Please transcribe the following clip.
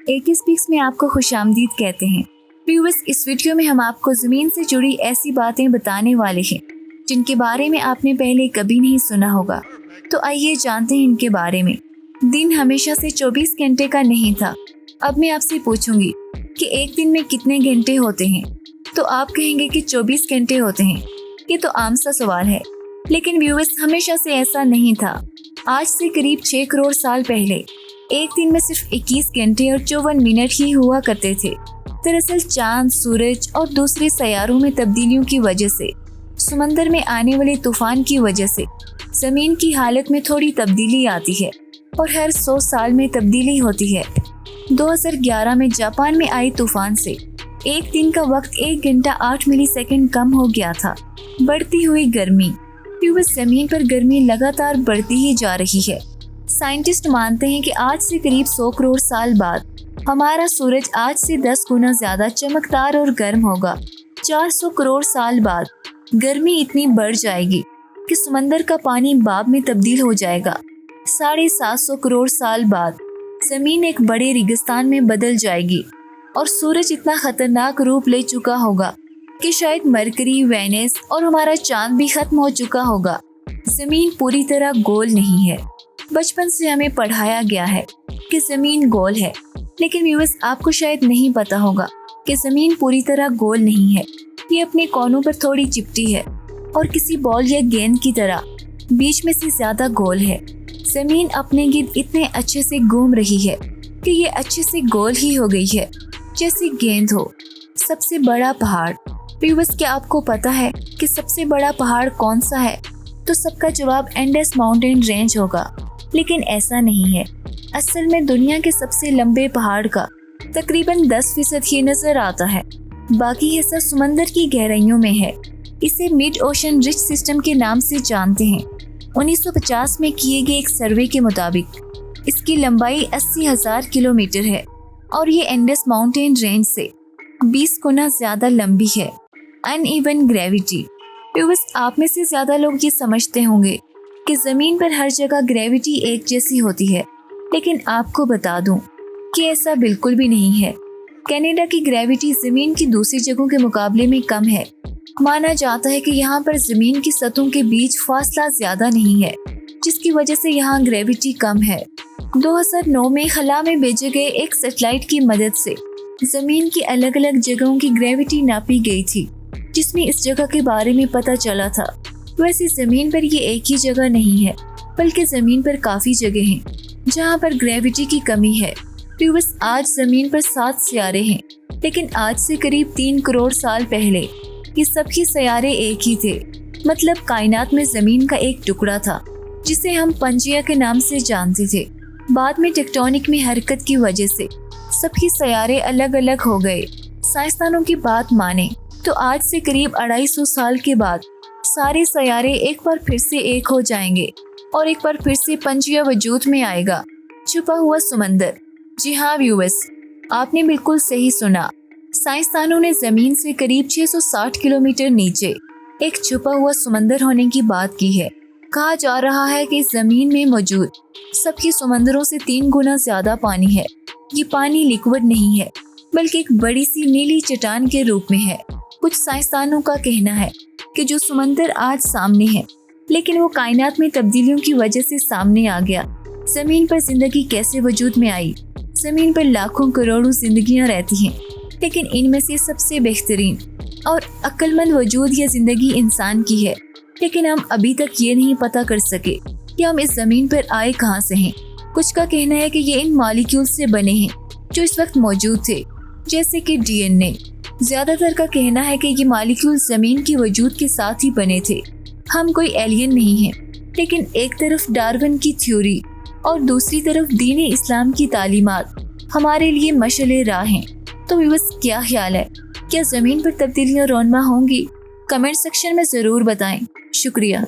AK Speaks में आपको खुशामदीद कहते हैं। व्यूअर्स, इस वीडियो में हम आपको ज़मीन से जुड़ी ऐसी बातें बताने वाले हैं जिनके बारे में आपने पहले कभी नहीं सुना होगा। तो आइए जानते हैं इनके बारे में। दिन हमेशा से 24 घंटे का नहीं था। अब मैं आपसे पूछूंगी कि एक दिन में कितने घंटे होते हैं, तो आप कहेंगे कि 24 घंटे होते हैं। ये तो आम सा सवाल है, लेकिन व्यूअर्स, हमेशा से ऐसा नहीं था। आज से करीब 6 करोड़ साल पहले एक दिन में सिर्फ 21 घंटे और 54 मिनट ही हुआ करते थे। दरअसल चांद, सूरज और दूसरे सैयारों में तब्दीलियों की वजह से, समंदर में आने वाले तूफान की वजह से जमीन की हालत में थोड़ी तब्दीली आती है और हर 100 साल में तब्दीली होती है। 2011 में जापान में आई तूफान से एक दिन का वक्त 1 घंटा 8 मिलीसेकंड कम हो गया था। बढ़ती हुई गर्मी, व्यूअर्स, जमीन पर गर्मी लगातार बढ़ती ही जा रही है। साइंटिस्ट मानते हैं कि आज से करीब 100 करोड़ साल बाद हमारा सूरज आज से 10 गुना ज्यादा चमकदार और गर्म होगा। 400 करोड़ साल बाद गर्मी इतनी बढ़ जाएगी कि समंदर का पानी भाप में तब्दील हो जाएगा। 750 करोड़ साल बाद जमीन एक बड़े रेगिस्तान में बदल जाएगी और सूरज इतना खतरनाक रूप ले चुका होगा कि शायद मरकरी, वेनस और हमारा चांद भी खत्म हो चुका होगा। जमीन पूरी तरह गोल नहीं है। बचपन से हमें पढ़ाया गया है कि जमीन गोल है, लेकिन व्यूअर्स, आपको शायद नहीं पता होगा कि जमीन पूरी तरह गोल नहीं है। ये अपने कोनों पर थोड़ी चिपटी है और किसी बॉल या गेंद की तरह बीच में से ज्यादा गोल है। जमीन अपने गिर्द इतने अच्छे से घूम रही है कि ये अच्छे से गोल ही हो गई है, जैसे गेंद हो। सबसे बड़ा पहाड़, व्यूअर्स, क्या आपको पता है कि सबसे बड़ा पहाड़ कौन सा है? तो सबका जवाब एंडेस माउंटेन रेंज होगा, लेकिन ऐसा नहीं है। असल में दुनिया के सबसे लंबे पहाड़ का तकरीबन 10% ही नजर आता है। बाकी हिस्सा समंदर की गहराइयों में है। इसे मिड ओशन रिज सिस्टम के नाम से जानते हैं। 1950 में किए गए एक सर्वे के मुताबिक इसकी लंबाई 80,000 किलोमीटर है और ये एंडेस माउंटेन रेंज से 20 गुना ज्यादा लंबी है। अनइवन ग्रेविटी, व्यूअर्स, आप में से ज्यादा लोग ये समझते होंगे कि जमीन पर हर जगह ग्रेविटी एक जैसी होती है, लेकिन आपको बता दूं कि ऐसा बिल्कुल भी नहीं है। कनाडा की ग्रेविटी जमीन की दूसरी जगहों के मुकाबले में कम है। माना जाता है कि यहाँ पर जमीन की सतहों के बीच फासला ज्यादा नहीं है, जिसकी वजह से यहाँ ग्रेविटी कम है। 2009 में खला में भेजे गए एक सैटेलाइट की मदद से जमीन की अलग अलग जगहों की ग्रेविटी नापी गई थी, जिसमें इस जगह के बारे में पता चला था। वैसे जमीन पर ये एक ही जगह नहीं है, बल्कि जमीन पर काफी जगह हैं जहाँ पर ग्रेविटी की कमी है। व्यूअर्स, आज जमीन पर 7 सियारे हैं, लेकिन आज से करीब 3 करोड़ साल पहले ये सभी सियारे एक ही थे। मतलब कायनात में जमीन का एक टुकड़ा था जिसे हम पंजिया के नाम से जानते थे। बाद में टेक्टोनिक में हरकत की वजह से सभी सियारे अलग अलग हो गए। साइंसदानों की बात माने तो आज से करीब 250 साल के बाद सारे सियारे एक बार फिर से एक हो जाएंगे और एक बार फिर से पंजिया वजूद में आएगा। छुपा हुआ समंदर, जी हाँ व्यूअर्स, आपने बिल्कुल सही सुना। साइंसदानों ने जमीन से करीब 660 किलोमीटर नीचे एक छुपा हुआ समंदर होने की बात की है। कहा जा रहा है कि जमीन में मौजूद सभी समंदरों से 3 गुना ज्यादा पानी है। ये पानी लिक्विड नहीं है, बल्कि एक बड़ी सी नीली चट्टान के रूप में है। कुछ साइंसदानों का कहना है कि जो समंदर आज सामने है, लेकिन वो कायनात में तब्दीलियों की वजह से सामने आ गया। जमीन पर जिंदगी कैसे वजूद में आई? जमीन पर लाखों करोड़ों जिंदगियां रहती हैं, लेकिन इनमें से सबसे बेहतरीन और अक्लमंद वजूद या जिंदगी इंसान की है। लेकिन हम अभी तक ये नहीं पता कर सके कि हम इस जमीन पर आए कहाँ से हैं। कुछ का कहना है कि ये इन मॉलिक्यूल से बने हैं जो इस वक्त मौजूद थे, जैसे कि DNA। ज्यादातर का कहना है कि ये मॉलिक्यूल जमीन की वजूद के साथ ही बने थे। हम कोई एलियन नहीं हैं, लेकिन एक तरफ डार्विन की थ्योरी और दूसरी तरफ दीन इस्लाम की तालीमात हमारे लिए मशअले राह हैं। तो व्यूअर्स, क्या ख्याल है? क्या जमीन पर तब्दीलियां रौनमा होंगी? कमेंट सेक्शन में जरूर बताएं। शुक्रिया।